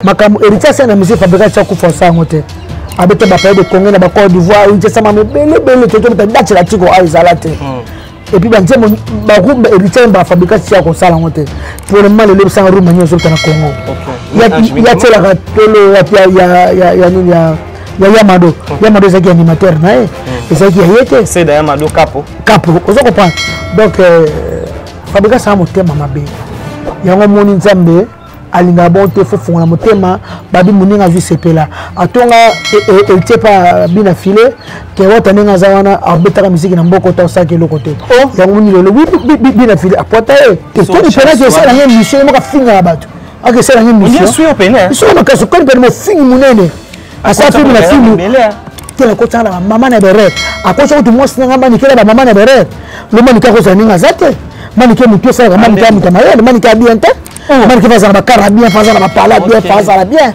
Makam héritier c'est na musique fabrication ku força ngote. Abete ba pays de Congo na ba Côte d'Ivoire, il ça m'a belle toto ta date la tiko a izalate. Et puis ben mon ba groupe héritier ba fabrication ko sala ngote. Pour le moment le sang room manyo sur na Congo. Il y a tela ka tolo ya Yamado. Yamado c'est animateur na et c'est qui yete. C'est d'ailleurs Yamado Capo. Capo, vous comprenez. Donc fabrication mo tema mabe. Yango moni nzambe alinga bonte fo fonga motema babi muninga vu sepela atonga elte pa bina filé ke wata ninga zawana abetaka musique na mboko ta saki le côté yango moni le bina filé apota te ko ni pena que ça la mission mo ka finga la bato ake ça la mission je suis au pena so na kaso kon mo fingi munene asa fi na fingi tela ko tala mama na bere akoso to mo singa mani kela ba mama na bere le mani ka ko sa ninga zate mani ke mutu sa mani ka mutamaye mani ka bien te mani ke faza na bakara bien faza na bapala bien faza na bien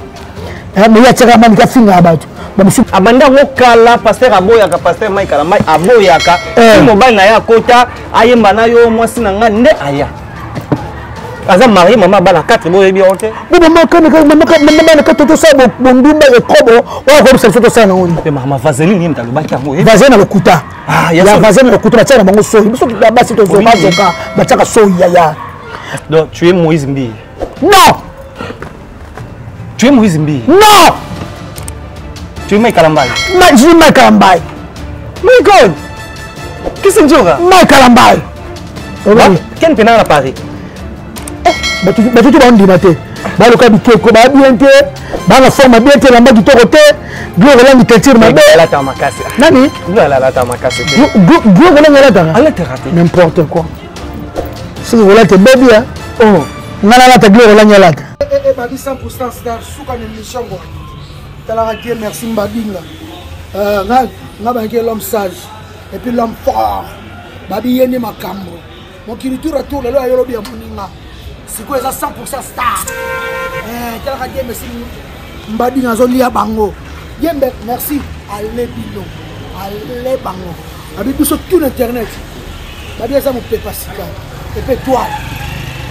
mais ya tshaka mani ka finga abatu ba musu abanda ngokala pasteur aboya ka pasteur Mike Kalambai aboya ka mobile na ya kota ayemba na yo mwasi na nga nde aya aza mari mama bala 4 boye bi honte bo mama ka toto sa bondumba e kobo wa ko se toto sa na oni pe mama vaseline ni mtalo baki ngo vaseline na lokuta ya vaseline na lokuta tshaka bango so biso ba basi to zo bazoka ba tshaka so ya donc tu es Moïse Mbi. Non. Tu es Moïse Mbi. Non. Tu es Mike Kalambai. Je suis Mike Kalambai. My God. Qu'est-ce que tu as? Mike Kalambai. Quel pénal à Paris? Tu vas me dire, bah le cas du Keko, bah bien te, bah la forme bien te, la main du toroté, Gloire la mitentire ma belle. La ta ma casse. Nani? La ta ma casse. Gloire la ta. Elle te raté. N'importe quoi. Si vous voulez te baby, hein? Oh, nana la ta Gloire la nyalata. Bah 100% star, souka l'émission quoi. T'as Dieu merci Mbadinga. Nga banque l'homme sage et puis l'homme fort. Babi yeni makambo. Mon kiritura tour le lo yolobi ya moninga. C'est quoi ça 100% star. T'as Dieu merci Mbadinga zoli ya bango. Yembe merci allez bino. Allez bango. Babi biso tout internet. Babi ça mon pepa sika. Et puis toi.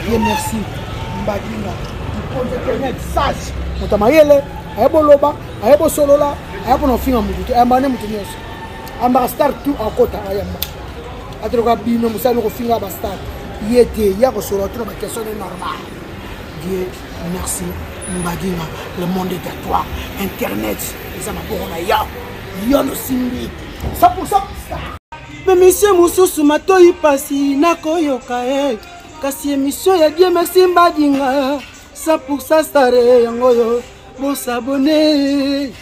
Dieu merci Mbadinga. Pour internet sage. Motamayele ayebo loba ayebo solola ayebo no finga mutu ayamba mutu nyoso amba star tout en kota ayamba atroka bino musalo ko finga ba star yete ya ko solo trop ba question normal. Dieu merci Mbadinga, le monde est à toi. Internet ça m'a bon na ya yo no simbi 100% star mais monsieur mususu matoi pasi nakoyoka kasi émission ya Dieu merci Mbadinga 100% star yangoyo. Bon s'abonner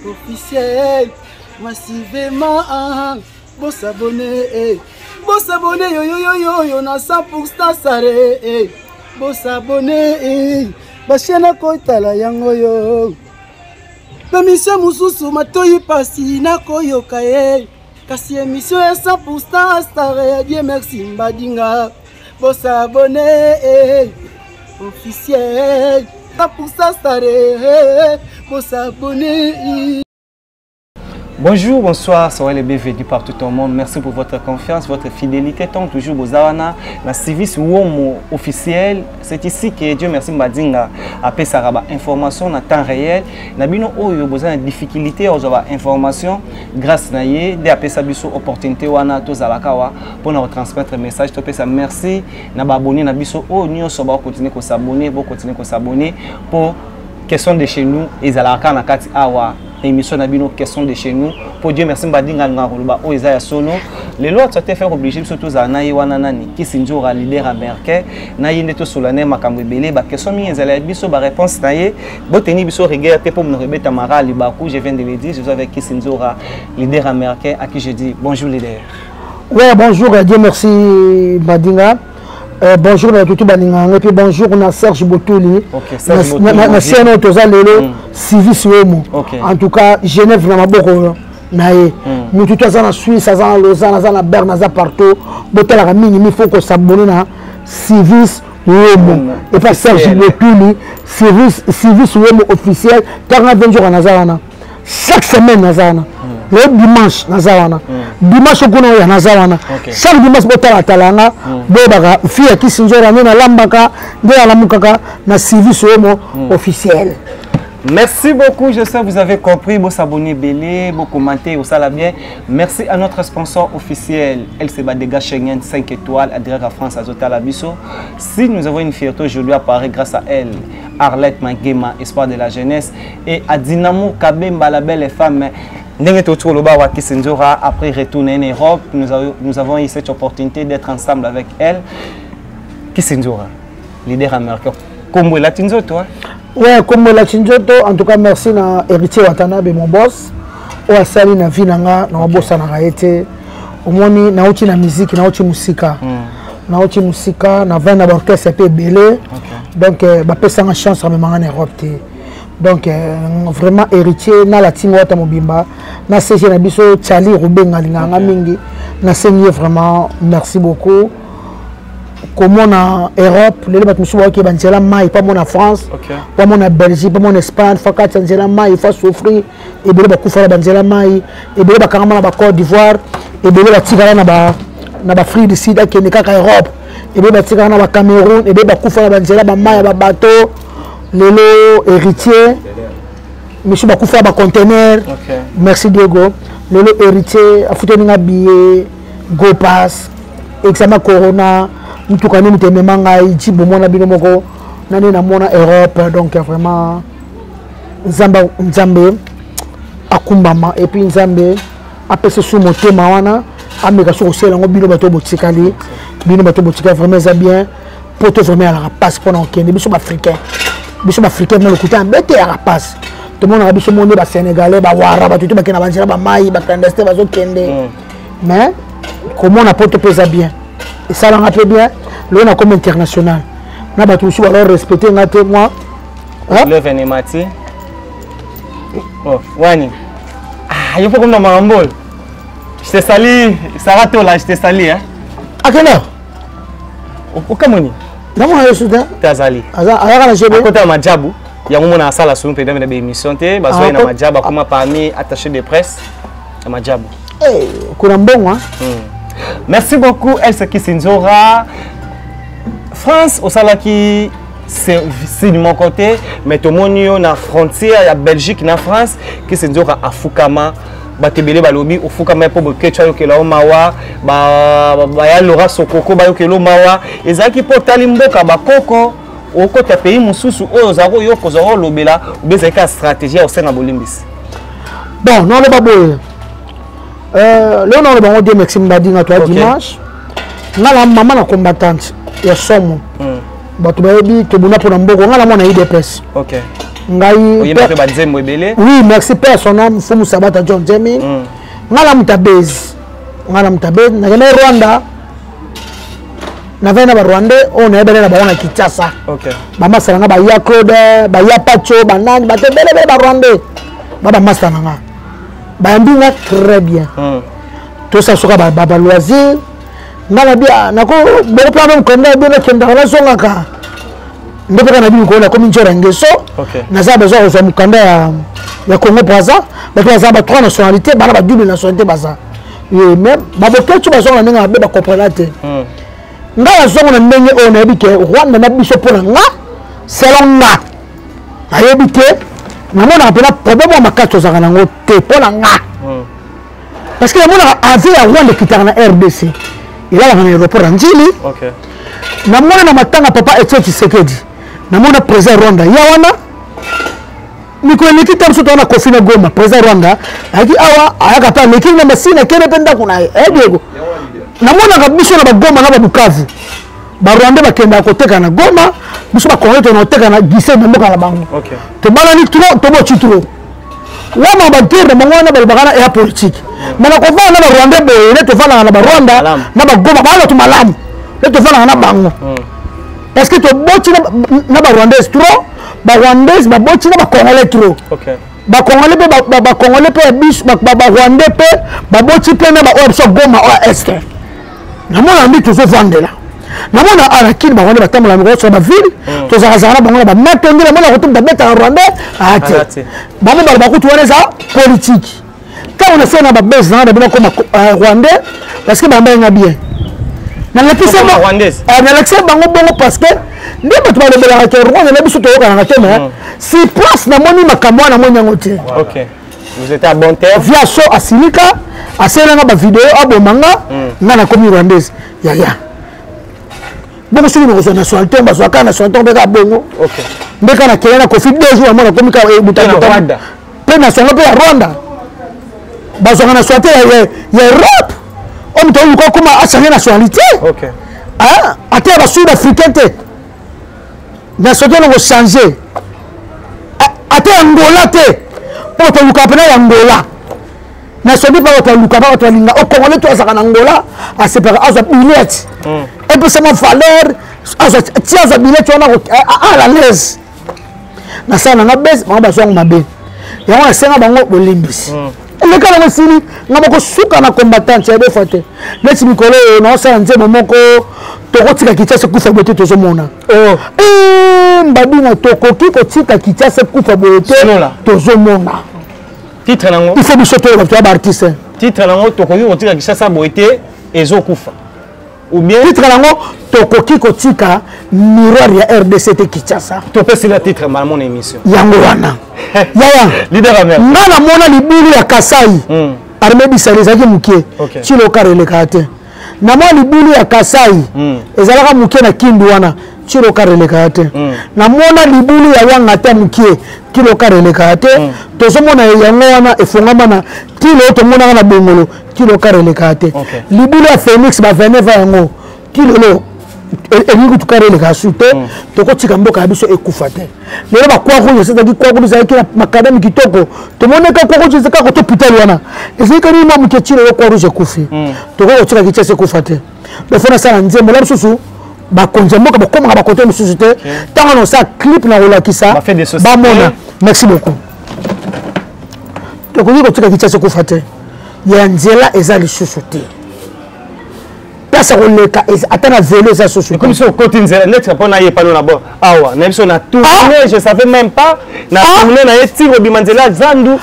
officiel massivement bon s'abonner yo yo yo yo yo na 100% sare bon s'abonner bashena koitala yango yo émission mususu matoi pasi nakoyoka kasi émission ya 100% sare Dieu merci Mbadinga bon s'abonner officiel pour ça, pour s'abonner. Bonjour, bonsoir, soyez les bienvenus partout au monde. Merci pour votre confiance, votre fidélité. Tant toujours Bozawana, la service Womo officiel. C'est ici que Dieu merci Mbadinga a fait sa information en temps réel. Nabino Oyo besoin de difficulté aux informations grâce à Naye, de appeler sa biso opportunité wana to zalakawa pour nous transmettre message. To pesa merci na ba abonner na biso o nyo so ba continuer ko s'abonner, pour question de chez nous et zalaka na kati awa. Émission Nabino question de chez nous pour Dieu merci Mbadinga ngakoluba o Isaiah Solo les lois sont fait obligé surtout za nayi wana nani qui sinjora leader américain nayi ndeto solane makambo ebele ba question mi ezala biso ba réponse naye boteni biso rigueur te pour me rebeta mara libaku je viens de le dire je suis avec qui sinjora leader américain à qui je dis bonjour leader. Ouais bonjour Dieu merci Mbadinga. Bonjour à tout le monde et puis bonjour on a Serge Botoli. Na scène toza lelo Civis Womo. En tout cas Genève na maboko nae. Mutu toza na Suisse, toza na Lausanne, toza na Berne, toza partout. Botela ka minimum il faut qu'on s'abonne na Civis Womo. Et pas Serge Botoli, Civis Womo officiel 40 jours na zana. Chaque semaine na zana. Le dimanche nazawana dimanche kuna ya nazawana chaque dimanche botala talanga bobaka fia kisinjora na lambaka nde alamukaka na service Womo officiel Merci beaucoup, j'espère que vous avez compris. Vous s'abonner, belé, vous commenter, vous ça bien. Merci à notre sponsor officiel, LC Badega Schengen 5 étoiles, Adrien France Azota Labiso. Si nous avons une fierté aujourd'hui apparaît grâce à elle, Arlette Mangema, espoir de la jeunesse, et à Dynamo Kabemba, la belle femme. Après retourner en Europe, nous avons eu cette opportunité d'être ensemble avec elle. Kisindora, leader américain. Comme la toi? Ouais, comme la Tinjoto, en tout cas, merci à Héritier Watanabe, mon boss. Au Asali, na vie, na boss, na été. Au moins, na outi na musique, na outi musika. Na outi musika, na 20 orchestre, c'est belé. Donc, bah, pesa une chance à me en Europe. Donc, vraiment, héritier, na la team Wata Mobimba, na CG Nabiso, Charlie, Ruben, Alinganga Mingi, na saigné vraiment, merci beaucoup. Comme on a Europe, les gens qui sont en Maï, pas mon en France, pas mon en Belgique, pas mon en Espagne, faut qu'il y ait Maï, il faut souffrir, et bien beaucoup faire la Maï, et bien carrément la Côte d'Ivoire, et bien la Tigana na ba Free du Sida qui est en Europe, et bien la Tigana na Cameroun, et bien beaucoup faire la Maï, la bateau, Lelo héritier, monsieur beaucoup faire la conteneur, merci Diego, Lelo héritier, a foutu un billet, Go Pass, examen Corona. Nous avons des gens qui ont été en Europe, donc vraiment, Nzambe, Akumbama, et puis Nzambe, après ce sous mon thème, Amérique sociale, on a bien botikali, bien vraiment bien, pour te vraiment à la rapace pendant qu'il y a des africains, des africains dans le côté embêté à la rapace. Tout le monde a dit que les Sénégalais, les Ouara, tout le monde a dit que les Maïs, les clandestins, les Kende. Mais comment on a pas te peser bien? Et ça l'en rappelle bien, l'on a comme international. On a toujours alors respecter un témoin. Le Venemati. Oh, Wani. Ah, il faut comme dans ma rambole. Je t'ai sali, Sarah Tola, je t'ai sali. Hein? À quelle heure? Au Cameroun. Dans mon soudan. T'as sali. À côté de Madjabou, il y a un moment dans la salle à soumis, il y a des émissions. Il y a Madjabou, comme parmi attaché de presse. À Madjabou. Eh, qu'on bon, hein? Merci beaucoup, Elsa Kisinzora. France, au Salaki, c'est de mon côté, mais tout le monde est la frontière, il y a Belgique, il y a France, Kisinzora à Fukama. Batebele balobi au Fukama pour que tu aies la Omawa, ya Laura Sokoko, ba yokelo Mawa, ezaki pour talimboka ba koko, au côté pays mususu, o zaro yoko zaro lobela, ou bien c'est une stratégie au sein de Bolimbis. Bon, non, le babou. Là, on a dit Maxime Bading à toi dimanche. On a la maman la combattante. Il y a son. Tu as dit que tu as eu des presse. Ok. Oui, merci père son âme. Il faut savoir John Jamie. On a la mutabase. On a la mutabase. On a Rwanda. On a un Rwanda. On a un Kinshasa. Ok. Maman Saranga, Baya Claude, Baya Pacho, Banan, Baya Rwanda. Maman Saranga. Bandinga très bien. Tout ça sera baba loisir. Nala bien, nako bon plan même comme ça bien que dans la zone là. Ndeko na bi ko na comme njora ngeso. Na za besoin zo mukanda ya Congo Brazza, ba to za ba trois nationalités, ba na ba double nationalité baza. Et même ba boke tu bazo na nga ba comprendre te. Ngala zo na ndenge o na bi ke Rwanda na biso pona nga selon nga. Ayebi ke maman a appelé problème ma carte aux arango te pour la nga parce que maman a vu à Rwanda qui est en RDC il a un aéroport en Djili ok maman na matanga papa et tu sais que dit maman a président Rwanda yawana niko nikita msoto na Kofi na Goma président Rwanda aki awa ayaka pa nikini na masina kene penda kuna Diego maman na biso na Goma na Bukavu ba Rwanda bakenda koteka na Goma biso ba Kongo to teka na gise na mboka la bango okay to bala ni trop to bo chitro wana ba terre bango na ba bakana ya politique mana ko fa na ba Rwanda boye ne to fa na ba Rwanda na ba Goma ba to malamu ne to fa na bango parce que to bochi na ba Rwanda trop ba Rwanda ba bochi na ba Congolais trop okay ba Congolais ba Congolais pe biso ba Rwanda pe ba bochi pe na ba option Goma o est na mona ndi to zo vandela namona arakini bangone batambola ngo so ba ville to zakazana bangona ba matengela mona ko tumba beta Rwanda ate bamo ba ko tuwaneza politique quand on a fait na ba besoin na bino comme Rwanda parce que bamba nga bien na la pisa rwandaise na l'accès bango bongo parce que nde bato balobelaka ke rwanda na biso toyokanaka te mais si place namoni makambo wana namoni yango te. Ok. Vous êtes à bon terme. Via so asilika aselanga ba vidéo abomanga nga na komi rwandaise yaya. Bongo soki na nationalité bazwaka nationalité mbeka bongo. Ok. Mbeka na kenya na Kofi 2 jours amona komi ka butana Rwanda. Pe nationalité ya Rwanda. Bazwaka nationalité ya Europe. On to yuko kuma acha nationalité. Ok. Ah, ate ba sud africain te. Nationalité ngo changer. Ate Angola te. Pour te luka pena Angola. Nationalité pas te luka pas te linga. Au Congolais to azaka Angola, a séparer azo billet. Et puis c'est ma valeur azo tia billet on a à l'aise. Na sana na base ba bazwa mabe. Ya wana senga bango bolimbisi. Le cas là sini ngabako suka na combattant ya defote. Neti mikolo na sa nzema moko tokotika kitase kufa bote tozomona. Mbadinga tokoki kotika kitase kufa bote tozomona. Titre nango. Il faut biso to ba artiste. Titre nango tokoki kotika kitase bote ezokufa. Ou bien titre nango tokoki kotika miroir ya RDC te Kinshasa. Topesi la titre mal mon émission. Yango wana. Yaya. Leader Amer. Ngana mona libulu ya Kasai. Armée bisalezaki mukie. Chilo karele kate. Na mona libulu ya Kasai. Ezalaka mukie na Kindu wana. Chilo karele kate. Na mona libulu ya Wangata mukie. Kilo karele kate. Tozomona yango wana efongama na kilo to mona na bongolo. Kilo karele kate. Libulu ya Phoenix ba 29 yango. Kilo lo elingi tukarele kasute tokotika mboka ya biso ekufa te lelo ba kwa ko yesa ki kwa ko zaki na makadami kitoko to moneka kwa ko zeka ko to pitali wana ezika ni mamu ketchiro yo kwa rouge kufi toko tika kitese kufa te be fona sala nzembo la susu ba konja mboka ba koma ba kote mususu te tanga no sa clip na rolakisa ba mona merci beaucoup toko ko tika kitese kufa te ya nzela ezali susu te. Ça attends vélo ça sur comme ça côté net pas na yepano na bo awa na biso na tourner je savais même pas na tourner na etiro bimanzela zandu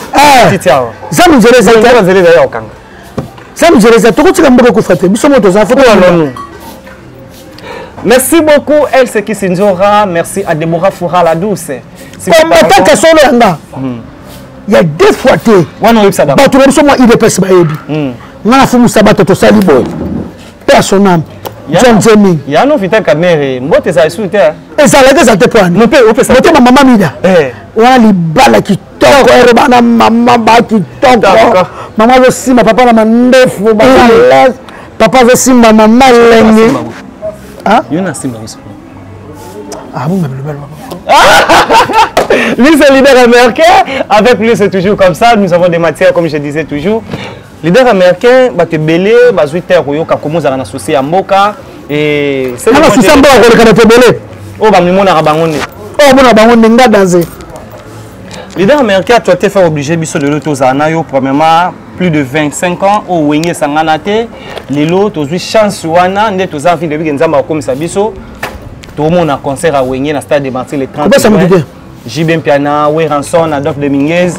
titiawa zandu zeleza ya okanga zandu zeleza to kotika mboka ku fate biso moto za photo non. Merci beaucoup Elle qui Sinzora, merci à Deborah Foura la douce. Combattant que solo yanga il y a deux fois té wana websa da ba to biso mo ile pesa ba yebi ngana fumu sabato to sali boy personnel John Jemmy ya no vita kamere mbote za sute ezalaka za te point no pe opesa mote mama mida wana libala kitoko erobana mama ba kitoko mama zo simba papa na mandefu ba les papa zo simba mama lengi ah yona simba iso ah bon même le lui c'est leader américain avec lui c'est toujours comme ça nous avons des matières comme je disais toujours. Leader américain ba te belé ba zuiter koyoka komozaka na souci ya mboka et c'est na souci mboka ko le te belé o ba mimona ka bangonde o bona bangonde nga danser. Leader américain tu as fait obligé biso de l'otozana yo premièrement plus de 25 ans au wenge sangana te lelo tozwi chance wana nde toza envie de bi nzamba komisa biso to mona concert à wenge na stade de Martyrs le 30 juin JB Piana we Ranson Adolphe Dominguez.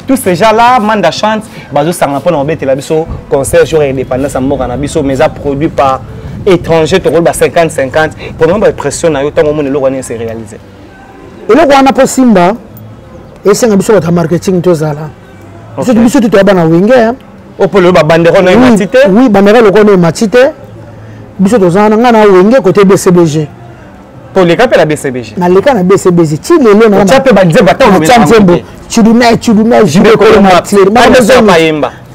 Tous ces gens-là, Manda chante, Bazo Sangapon en bête et la biso, concert jour indépendance à Mora Nabiso, mais a produit par étrangers, tu roules 50-50. Pour le moment, la pression, tant au monde, le s'est réalisé. Et là, on a pas Simba, et c'est un biso de marketing, tout ça là. C'est du biso, tu es à Winger. Au pour le banderon, on a matité. Oui, banderon, on a matité. Biso de Zana, on a Winger côté BCBG. Pour les cas, la BCBG. Na les cas, la BCBG. Tu les lèvres, on a pas dire bâton, on a tu dumais, je vais coller ma tire.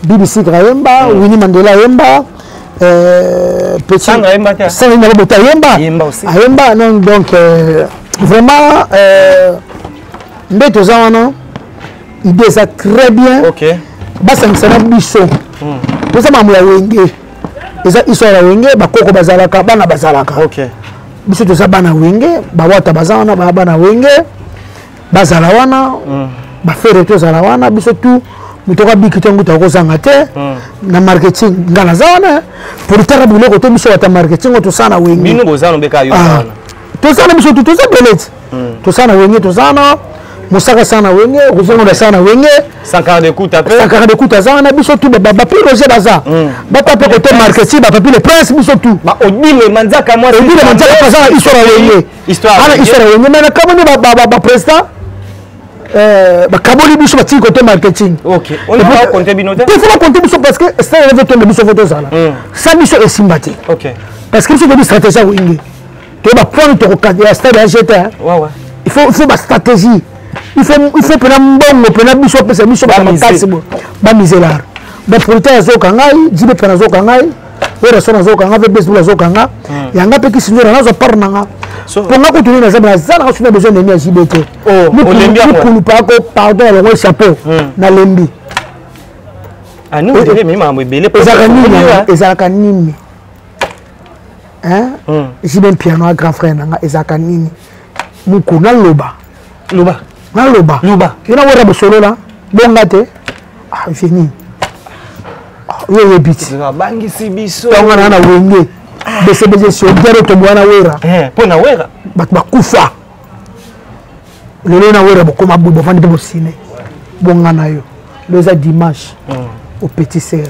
BBC Grahemba, Winnie Mandela Yemba, Petit Sandra Yemba, Sandra Yemba aussi. Yemba, non, donc vraiment, Mbetozana, il déjà très bien. Ok. Basa Msana Bisso. Pour ça, Mamoula Wenge. Ils sont à Wenge, Bakoko Bazalaka, Bana Bazalaka. Ok. Biso toza Bana Wenge, Bawata Bazana, Bana Wenge, Bazalawana. Ba faire tout ça là wana biso tout mitoka bikito nguta ko zanga te na marketing ngana zawana pour tara bule ko to biso ta marketing to sana wengi bino bozana beka yo wana to sana biso to za belet to sana wengi to sana Moussaka sana wenge, Rosango da sana wenge. 140 de coups tapé. 140 de coups à na biso tout ba plus Roger baza. Ba taper côté marketing, ba papi le prince biso tout. Ba odile manzaka moi. Odile manzaka pas histoire wenge. Histoire. Ana histoire wenge mais comme nous ba président ba kaboli biso ba côté marketing. OK. On va compter binote. Il faut compter biso parce que ça avait tombé biso photo ça là. Ça biso est sympathique. OK. Parce que c'est une stratégie wenge. Tu vas prendre ton cadre à stade agita. Ouais. Il faut ma stratégie. Il faut prendre un bon, prendre un biso, parce que biso ba miser là. Ba produire zo kangai, jibe prendre zo kangai, ora sona zo kangai, ve baseball zo kangai. Yanga pe ki sinora na zo parna nga. Pour nga continuer na zama zana ka besoin de mi JBT. Oh, Olympia quoi. Nous pas ko pardon le chapeau na lembi. Ah nous on dirait même à belé ezaka nini. Hein? J'ai même piano à grand frère nanga ezaka nini. Muko na loba. Loba. Na loba. Loba. Kina wera bosolo la. Bongate. Ah fini. Wewe biti. Bangi si biso. Tonga na wenge. Bese so gero to bwana wera. Pona wera. Bakufa. Lelo na wera bokoma bubo fandi pe bosine. Bonga na yo. Le dimanche. Au petit sœur.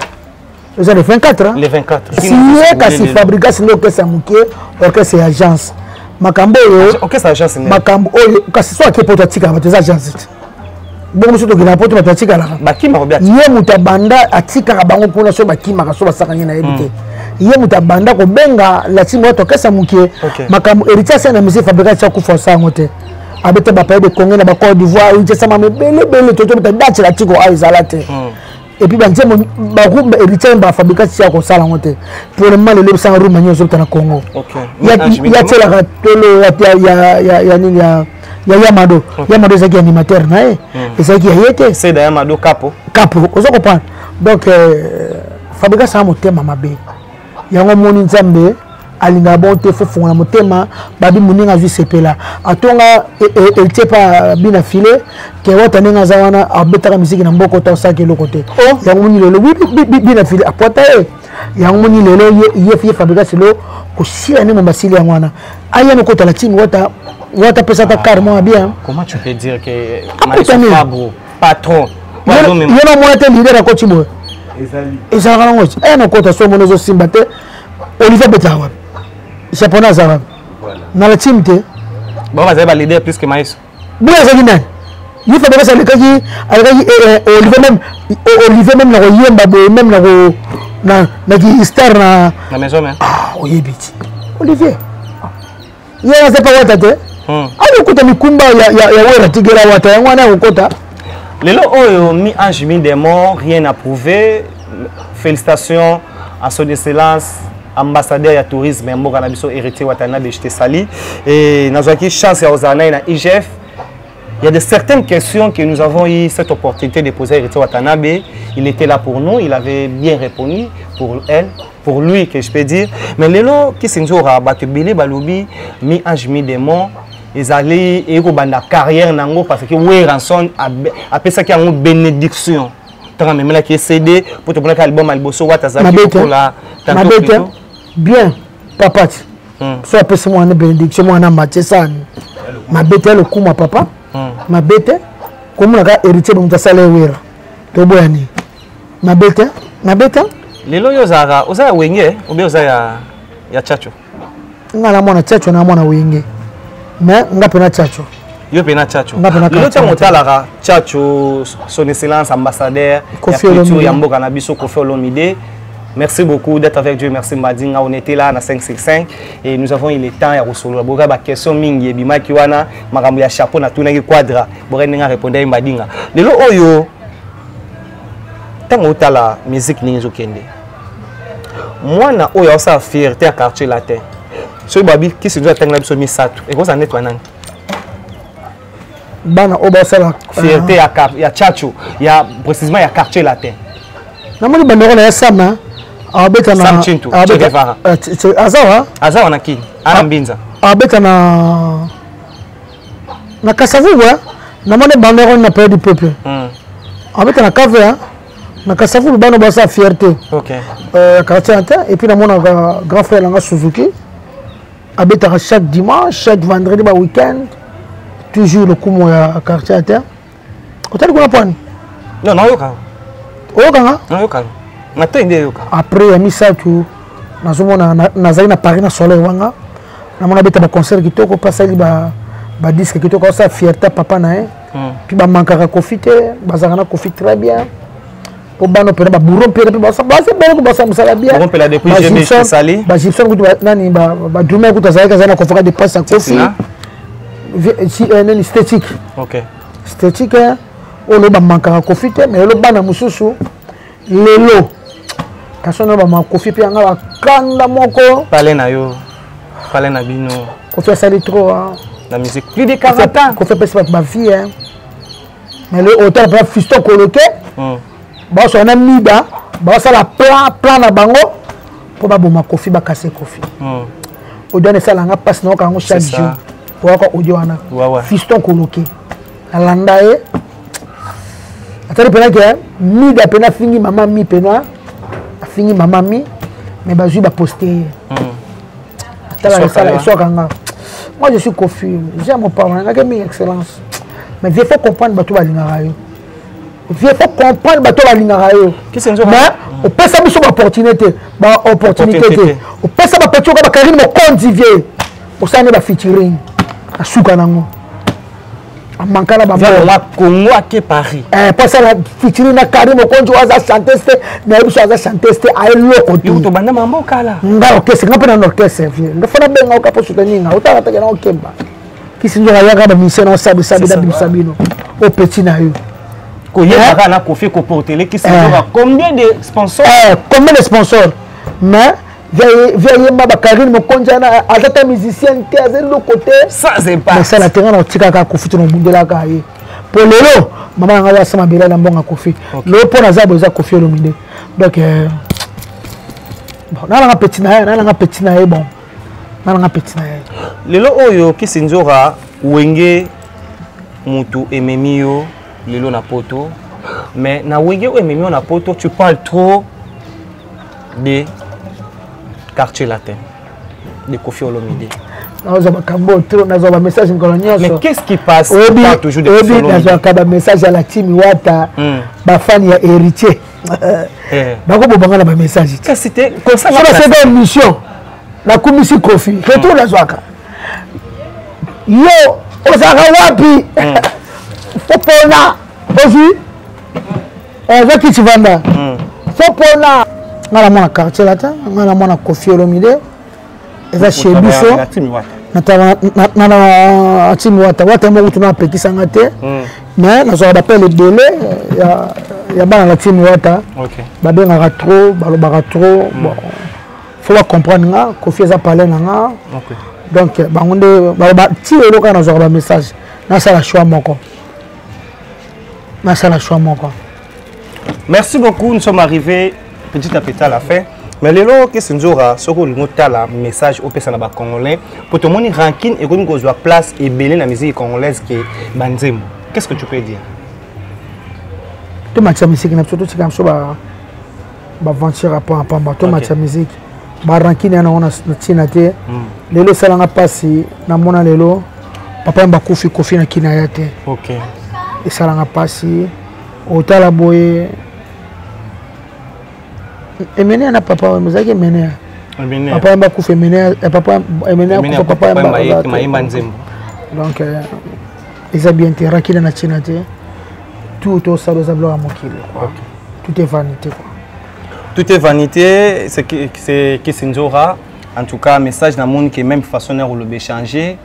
Le 24 hein? Les 24. Si kasi fabrication lo kesa muke, orchestre agence. Makambo yo. Orchestre agence ne. Makambo oyo kasi so akepo tatika ba tes agence. Bongo so to kina poto tatika la. Bakima robia. Ye mutabanda atika bango pona so bakima ka so basakanya na yebite. Ye mutabanda ko benga la timu to kesa muke. Makambo héritage na musique fabrication ku força ngote. Abete ba pays de Congo na ba Côte d'Ivoire, il sama me bele toto ta date la tiko aizalate. Et puis banze ba groupe héritage ba fabrication ko sala ngote. Pour le mal le sang rouma nyo so na Congo. OK. Ya tela tolo ya nini ya Yamado. Yamado c'est qui animateur na et c'est qui yete. C'est Yamado Capo. Capo, vous comprenez. Donc fabrication a motema mabe. Yango moni nzambe alinga bonte fofo na motema babi muninga zu sepela. Atonga elle pas bina filé que wata ninga zawana abetaka musique na mboko ta osaki le côté. Yango moni lelo bina filé apota yango moni lelo ye fabrication lo ko sila ni mbasili yangwana. Aya no kota la team wata pesa ta carrément bien. Comment tu peux dire que Maïso Fabro patron yo no mona te leader ko chibo. Ezali ngochi. Aya no kota so mono zo simbate Olivier Betawa. Japonais arabe. Voilà. Dans la team te. Bon, vous avez leader plus que Maïs. Bon, c'est bien. Il faut que ça le cahi Olivier même na yemba même na qui star na maison mais. Ah, oyebiti. Olivier. Il y a pas wata te. Ayo kota mikumba ya wera tigera wata yangwana ukota. Lelo oyo mi ange mi démon rien à prouver. Félicitations à son excellence ambassadeur ya tourisme ya mboka na biso héritier Watanabe j'étais sali et nazaki chance ya ozana na IGF. Il y a de certaines questions que nous avons eu cette opportunité de poser à héritier Watanabe. Il était là pour nous, il avait bien répondu pour elle, pour lui que je peux dire. Mais lelo qui s'enjora batu belé balobi mi ange mi démon ils allaient et ko banda carrière nango parce que we ranson a pesa ki en bénédiction. Tant même là qui CD pour te prendre album alboso watazaki pour la tantôt bien papa so apesi moi na bénédiction moi na matesa ma bête le coup ma papa ma bête comme na héritier de sala wera to boyani ma bête lelo yo zara oza wenge obe oza ya chacho ngala mwana chacho na mwana wenge mais ngape na chacho yo pena chacho lelo cha motala chacho son excellence ambassadeur ya mboka na biso Koffi Olomide. Merci beaucoup d'être avec Dieu. Merci Madinga. On était là à 565 et nous avons eu le temps à recevoir. Boga ba question mingi bima kiwana makambo ya chapeau na tuna ki quadra. Boga ninga répondre à Madinga. Lelo oyo tango tala musique ninzo kende. Moi na oyo sa fierté à quartier latin. So babi qui se doit tangla biso misato. Et ko ça net wanani. Bana oba sala fierté ya chacho, ya précisément ya quartier latin. Na moni bandoro na sama. Abeta na Samchintu, Che Guevara. Azawa na kini, Arambinza. Abeta na Kasavu na mone bandero na pays du peuple. Abeta na Kavea na Kasavu bano basa fierté. OK. Et puis na mona grand frère nga Suzuki. Abeta chaque dimanche, chaque vendredi ba week-end. toujours le coup à quartier à terre. Hôtel qu'on a pas. Non, non, yoka. Yoka. Non, yoka. Maintenant, il est yoka. Après, il y a mis ça tout. Nazali na Paris na soleil wanga. Na mona beta ba concert qui toko passer ba disque qui toko ça fierté papa na hein. Puis ba mankaka profiter, ba zakana profite très bien. Pour bano pena ba bourron pena ba ça ba c'est bien ko ba ça musala bien. Bourron pena depuis j'ai sali. Ba Gibson ko nani ba dume ko tazali ka zana ko foka de passe à Kofi. Si un esthétique. OK. Esthétique on le ba mankaka profiter mais le bana mususu lelo. Kasona ba makofi pe nga ba kanda moko. Parler na yo. Parler na bino. Ko fait ça trop hein. La musique plus de 40 ans. Ko fait pas ma vie hein. Mais le hôtel pas fiston coloqué. Ba so na mida, ba ça la plan na bango pour ba boma kofi ba casser kofi. O donne ça la nga passe na ka ngo chaque jour. Pour ko audio wana. Fiston coloqué. Alanda e. Atari pena que mida pena fingi mama mi pena. Fini maman mi mais bazui ba poster moi je suis confus j'aime mon parent il a mis excellence mais il faut comprendre bato ba lingara yo il faut comprendre bato ba lingara yo qu'est-ce que mais on peut ça biso opportunité on peut ça ba petit ko ba Karim mo condivier on ça ne ba featuring asuka nango Mankala ba la Congo à Paris. Pas ça la featuring na Karim Okonjo aza chanter na biso aza chanter ay loko tu. To banda mambo kala. Nga orchestre ngapa na orchestre vie. Ndo fona benga okapo soutenir nga. Ota ta na okemba. Kisi njo ya ga ba mission na sabi da bisabino. O petit na yo. Ko yeba na Kofi ko porter qui combien de sponsors? Combien de sponsors? Mais vieille maba Karim Mokonja na azata musicien te azel le côté ça c'est pas mais ça la terrain na tika ka Kofi to mundela ka ye pour lelo mama nga wa sama bela na mbonga Kofi le pour na zabo za Kofi Olomide donc bon na nga petit na ye bon na nga petit na ye lelo oyo kisinzora wenge mutu ememio lelo na poto mais na wenge ememio na poto tu parles trop de quartier latin de Kofi Olomide. Mais qu'est-ce qui passe toujours de Kofi Olomide? Message à la team Wata, ma fan ya héritier. Bako bobanga na ba message. Ça c'était comme ça. C'est une mission. La commission Kofi. Retour la Zwaka. Yo, osaka wapi? Fopona. Ozi. Avec qui tu vas là? Fopona. Ngala mona quartier latin, ngala mona Kofi Olomide. Eza chez biso. Na team Wata mo tuna petit sangate. Mais na zo appelle le délai ya bana la team Wata. OK. Ba benga trop, balobaka trop. Bon. Faut comprendre nga Kofi eza parler na nga. OK. Donc bangonde ba ti eloka na zo ba message. Na sala choix moko. Merci beaucoup, nous sommes arrivés petit à petit à la fin. Mais le lot que c'est nzora soko lingota la message au pesa na ba congolais pour tout monde rancune et qu'on soit place et belé la musique congolaise qui banzemo. Qu'est-ce que tu peux dire? Tout match musique na surtout si comme ça ba venture rapport à pamba tout match musique ba rancune na ona tina te lelo sala nga pasi na mona lelo papa mba Kofi na kinaya te. OK. Et sala nga pasi otala boye Emene na papa muzaki emene. Papa mba Kofi emene papa emene papa mba nzembo. Donc ils ont bien été rakina na chinate. Tout au salon za bloa mokile quoi. Tout est vanité quoi. Tout est vanité, c'est que Sinzora en tout cas message dans monde qui même façon de le changer.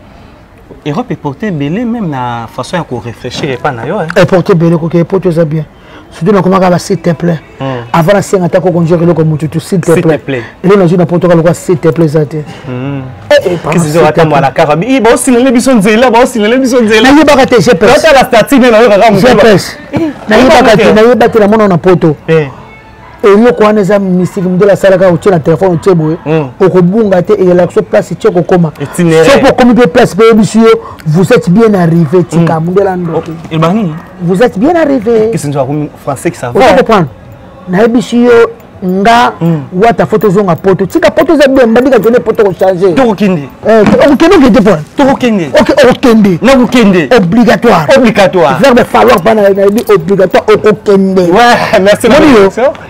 Europe est porté belé même la façon à réfléchir et pas na yo hein. Et porté belé ko ke porté ça bien. Surtout na comment va s'il te plaît. Avant la scène attaque qu'on gère le comme tout s'il te plaît. Et là dans Portugal quoi s'il te plaît ça te. Qu'est-ce que ça attend la carabi. Il ba aussi les bisons zela, ba aussi les bisons zela. Na yeba te GPS. Là la statine na yo ka mo. GPS. Na yeba te na mona na poto. Et nous quoi les amis mystique de la salle ka uti na téléphone uti boye. Okobunga te et l'action place tu ko koma. C'est pour comme place pe monsieur vous êtes bien arrivé tika mundela ndoki. Il bani. Vous êtes bien arrivé. Qu'est-ce que tu as français qui ça va? Vous comprenez? Na monsieur nga wata photo zonga poto tika poto za bien bandika tone poto ko changer to kende kende point to kende kende na kende obligatoire verbe falloir pas dit obligatoire au kende ouais merci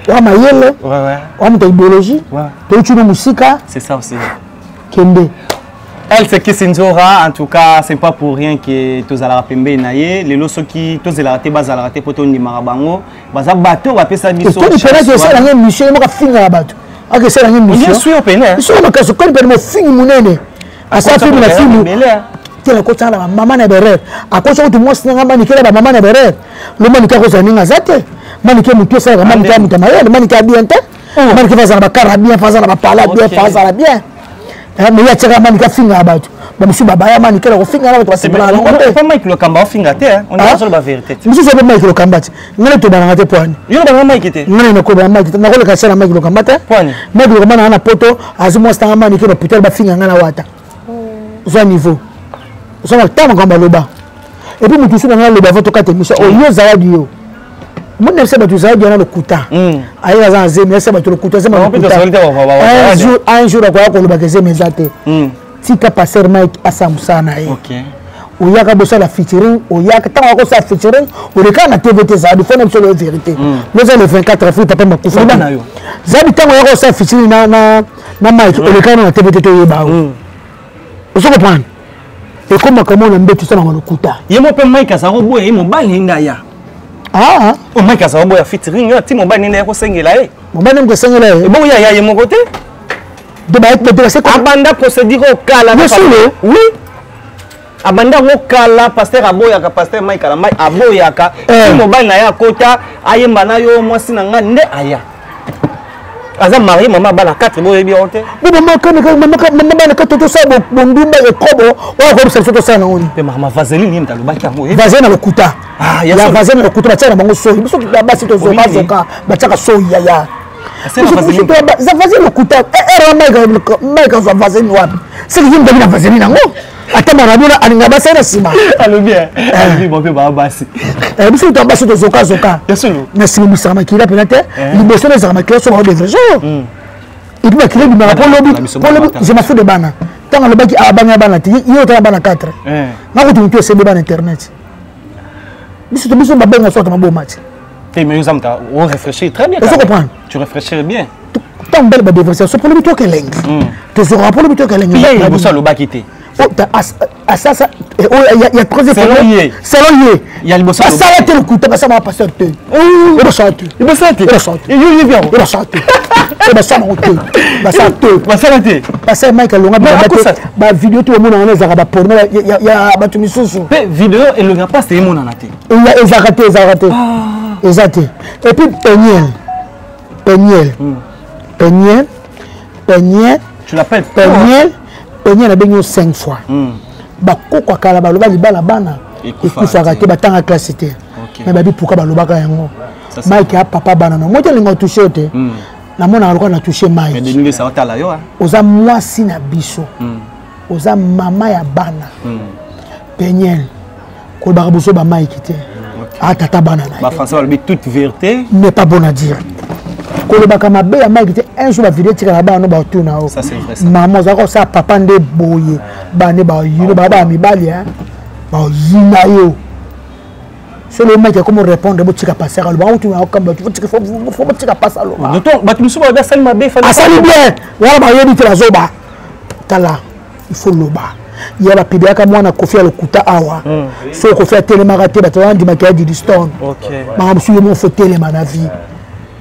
wa mayele wa mta biologie to tuna musika c'est ça aussi kende. Elle c'est qui Sinzora, en tout cas c'est pas pour rien que tous ala pembe naie les loso qui tous ala raté bas ala raté poto ni marabango baza bateau va pesa biso to pena que c'est la mission mo ka finga bateau aka c'est la mission bien sûr pena so ma ka so kon mo fingi munene asa fi na filmu tela ko tsala mama na berer akoso ko mo singa mani kela ba mama na berer lo mani ka ko zaninga zate mani ke mutu sa mani ka mutu mayele mani ka bien te mani ke faza ba karabia faza ba pala bien faza bien. Mais il y a des gens qui font des choses. Je baba ya mani kela ko finga na bato basepela na ngombe pas Mike Lokamba finga te on est sur la vérité monsieur c'est pas Mike Lokamba ngale to bana ngate poani yo bana Mike te ngale na ko bana Mike na ko le kasela Mike Lokamba te poani Mike Lokamba na poto azimo sta mani kela putel ba finga ngana wata zo niveau zo na tama ngamba loba et puis mutu suna ngala loba voto kate mission o yo zawadi yo mon ne sait pas tout ça bien le kuta ayi azan zemi ne sait pas tout le kuta c'est ma kuta un jour ko loba ke zemi zate tika passer Mike asamsana ye OK oyaka bosa la featuring oyaka tant ko sa featuring o le kana TVT ça il faut même sur la vérité nous le 24 février papa makufa bana yo zabi tant oyaka sa featuring na Mike o le kana na TVT to yeba o so comprendre et comment on embête tout ça dans le kuta yemo pe Mike asaro boye yemo bali ndaya o Mike asaro boye featuring yo ti mo bali ndaya ko sengela e mo bali ko sengela e bon ya yemo côté de c'est abanda procédure au kala oui abanda au kala pasteur aboyaka pasteur Mike ala Mike aboyaka mobile na ya kota ayemba na yo mwasi na nga nde aya aza mari mama bana 4 boye bi honte mama bana 4 to sa bondumba e kobo wa ko se to sa na oni pe mama vaseline yimta lo baki amo vaseline na lokuta ya vaseline na lokuta bacha na bango so biso basi to zo bazoka bacha ka so ya c'est la vaseline. Ça vaseline le couteau. Mike a vaseline wapi. C'est qui me donne vaseline nango. Ata marabona alinga basa na sima. Allo bien. Ali bon pe ba basi. Biso to basi to zoka. Yesu. Na sima bisama kila penate. Liboso na zama kila so ba de vrai jour. Et puis kila bima pour lobi je m'en fous de bana. Tant le baki abanga bana ti yo ta bana 4. Na ko tu se bana internet. Biso ba benga so ta mabo match. Mais on réfléchit très bien. Tu réfléchis bien. Tant belle défense, c'est pour le toi que langue. Tu seras pour le toi que langue. Il y a besoin le bakité. Oh, ça il y a trois efforts. C'est long. Il y a le besoin. Ça va le coup, ça va passer te. Il va chanter. Il va chanter. Il va chanter. Il va chanter. Il va chanter. Va chanter. Passer Michael Longa ba vidéo tout le monde en ezaka ba porno ya ba tumisusu. Vidéo et le pas c'est mon anaté. Il y a ezarate. Exact. Et puis Peniel. Tu l'appelles Peniel a baigné 5 fois. Bakoko kala baloba libala bana. Ikufa raté batanga classe était. Mais babi pourquoi baloba ka yango. Mike a papa bana no. Moi je l'ai touché te. Na mona alikuwa na touché Mike. Mais de nous ça ta la yo. Oza mwasi na biso. Oza mama ya bana. Peniel. Ko ba buso ba Mike te. Ah, tata banana. Bah, français, on dit toute vérité. N'est pas bon à dire. Quand le bakama bé a Mike un jour la vidéo tire là-bas, on va tourner. Ça c'est vrai. Maman, ça papa ndé boye, bané ba yino baba mi balia, ba yina yo. C'est le mec qui comment répondre, bon tika passer à l'eau, tu vas comme tu faut tika passer à l'eau. D'autant, bah tu me souviens bien ça m'a fait. Ah ça bien. Voilà ba yoni tira zoba. Tala, il faut l'oba. Il y a la pédia comme moi na kofi le kuta awa so kofi a télémaraté ba tandi makiaji di stone OK ma monsieur mon faut téléma na vie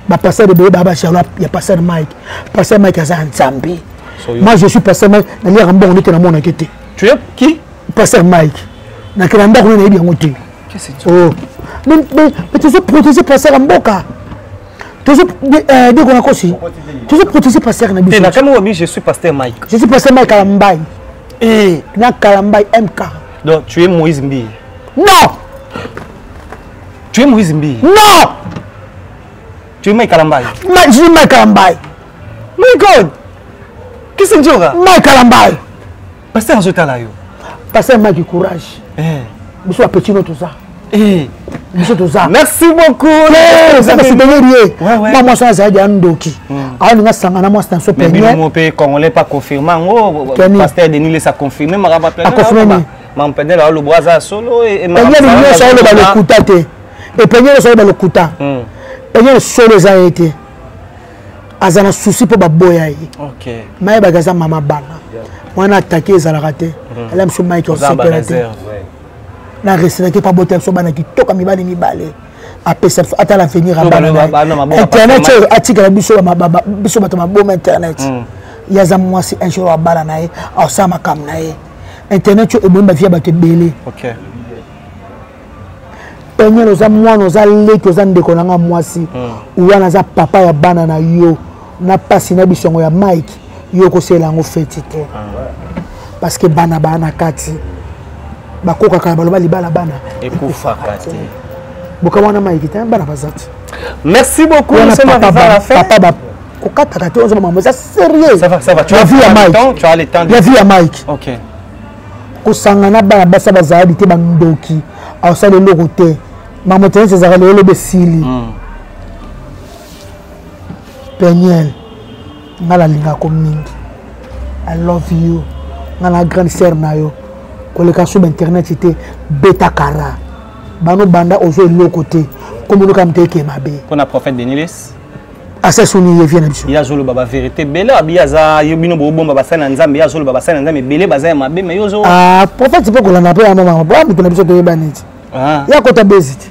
ba passer de bébé baba chala il y a passer Mike à Nzambi moi je suis passer Mike na lire mbongo nete na mona kete tu es qui passer Mike na kelanda ko na bien ngote qu'est-ce que oh mais tu veux protéger passer mboka tu veux de ko kosi tu veux protéger passer na biso na kama wabi je suis pasteur Mike je suis passer Mike à Mbaye. Et na Kalambay MK. Donc tu es Moïse Mbi. Non. Tu es Moïse Mbi. Non. Tu es Mike Kalambay. Je suis Mike Kalambay. My God. Qu'est-ce que tu as? Mike Kalambay. Pasteur Jota là yo. Pasteur Mike courage. Vous soyez petit tout ça. Merci beaucoup. Moi, ça, j'ai un doki. Ah, on a sangana, moi, c'est un super. Mais mon pays congolais pas confirmé. Pasteur Denis laisse confirmer. Ma rappelle. Mon père là, le bois solo et ma. Il y a le kuta et peigner le kuta. Il y a le solo ça a été. Azana souci pour baboya. Ok. Mais bagaza mama bana. On a attaqué ça la raté. Elle aime son Mike au sécurité. La recette pas botter so bana qui toka mibali mibale. Après ça ata la venir à bana. Internet article la biso biso bato maboma internet. Ya za mwasi un jour à bana nae au sama kam nae. Internet yo ebomba via bato belé. OK. Penye noza mwana noza leki oza ndeko nanga mwasi. Uwana za papa ya bana na yo. Na pasi na bisongo ya Mike yo ko sela ngo feti te. Parce que bana kati. Bakoka ka baloba libala bana ekufa kati boka wana Mike te bana bazati. Merci beaucoup, nous sommes arrivés à la fin. Papa kokata kati ozo maman ça sérieux. Ça va tu as vu à Mike. Tu as le temps de la vie à Mike. OK. Ko sangana bana basa bazali te bandoki au ça le logoté maman te ça le besili Peniel ngala linga ko mingi I love you ngala grande sœur na yo koleka sur internet était beta kara bano banda ozo le côté comme nous comme teke mabe qu'on a prophète Denilis assassini vient na biso ya zolo baba vérité bela biaza yobino bomba basana nzambe ya zolo baba basana nzambe bele baza mabe mais yozo prophète peut kolana pe mama ba mi tona biso to yebaniti ya kota bezit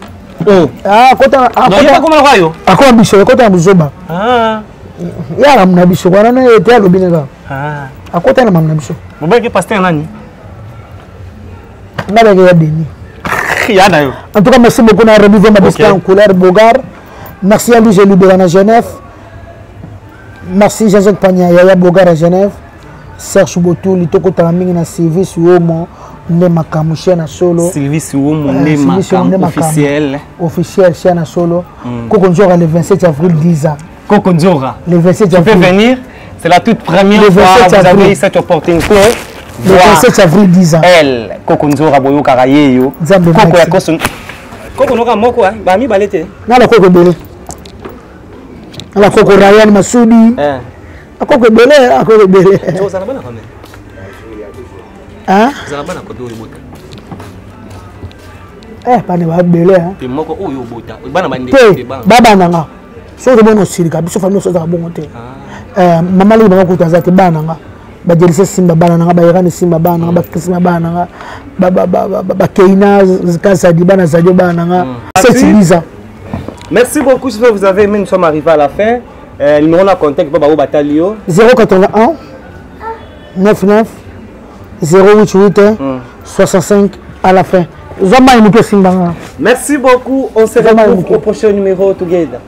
kota comment royo akoma biso kota muzoba ya ramna biso wana na ete alobineka akota na mamna biso bobaki pasteur nani na ya Denis. En tout cas, merci beaucoup à Reviver ma destin en couleur Bogar. Merci à lui, j'ai libéré à Genève. Merci Jean-Jacques Pagna, Yaya Bogar à Genève. Serge Botou, Litoko Taraming na service Womo, Nema Kamouché na solo. Service Womo, Nema officiel. Officiel, chien na solo. Kokonzora le 27 avril 10 ans. Kokonzora. Le 27 avril. Tu peux venir, c'est la toute première fois que vous avez eu cette opportunité. Le 27 avril 10 ans. Elle, Kokonzora Boyo Karayeyo. Koko ya Kosun. Koko noka moko ba mi balete. Na la koko bele. Na la koko Ryan Masudi. Akoko bele, akoko bele. Tu za bana kame. Za bana ko do bota. Bana ba bele Te moko oyo bota. Bana bande te baba nanga. So de bono sirika biso famille so za bongo te. Mama li bana ko taza te bana nga. Bajelise simba bana nanga bayirani simba bana nanga bakisima bana nanga ba keina zikasa di bana zadio bana nanga c'est Lisa. Merci beaucoup, si vous avez aimé, nous sommes arrivés à la fin. Numéro de contact pour Batalio 081 99 088 65 à la fin. Merci beaucoup, on se retrouve au prochain numéro together.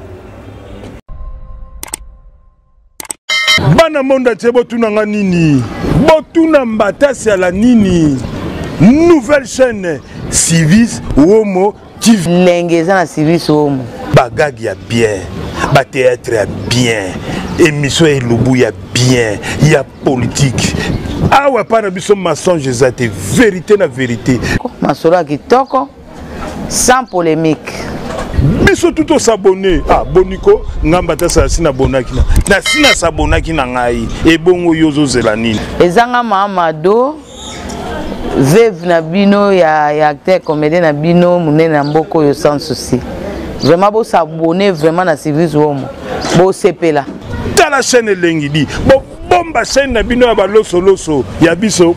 Bana monda tebo tunanga nini botuna mbatasi ala nini nouvelle chaîne Civis Womo TV lengeza na Civis Womo bagag ya bien ba théâtre ya bien émission elubu ya bien ya politique awa pana biso mensonge ezate vérité na vérité masolo ya kitoko sans polémique biso tout s'abonner boniko ngamba tasa sina bonaki na sina sabonaki na ngai ebongo yozo zela nini ezanga Mamadou veuve na bino ya acteur comédien na bino munene na mboko yo sans souci vraiment bo s'abonner vraiment na Civis Womo bo sepela ta la chaîne lengi di bo bomba chaîne na bino ya baloso loso ya biso